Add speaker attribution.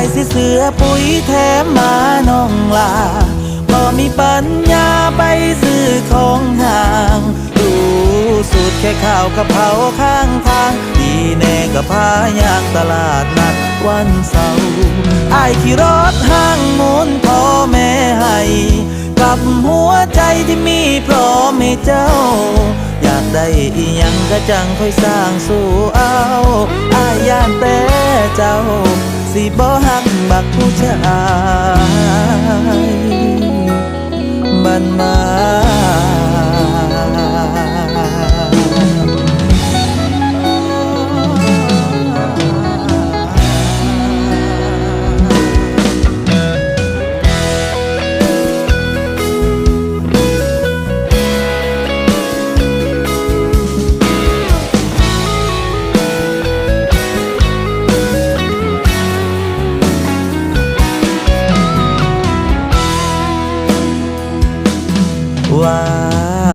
Speaker 1: ายสิเสือปุ๋ยแถมมาน้องลาบ่มีปัญญาไปซื้อของห่างรู้สูตรแค่ข้าวกะเพราข้างทางดีแน่ก็พายางตลาดนัดวันเสาร์อ้ายขี่รถห้างมูนพ่อแม่ให้กับหัวใจที่มีพร้อมให้เจ้าอยากได้อีหยังก็จังค่อยสร้างสู่เอาอ้ายย่านแต่เจ้าสิบ่ฮักบักผู้ชายบ้านมาว่า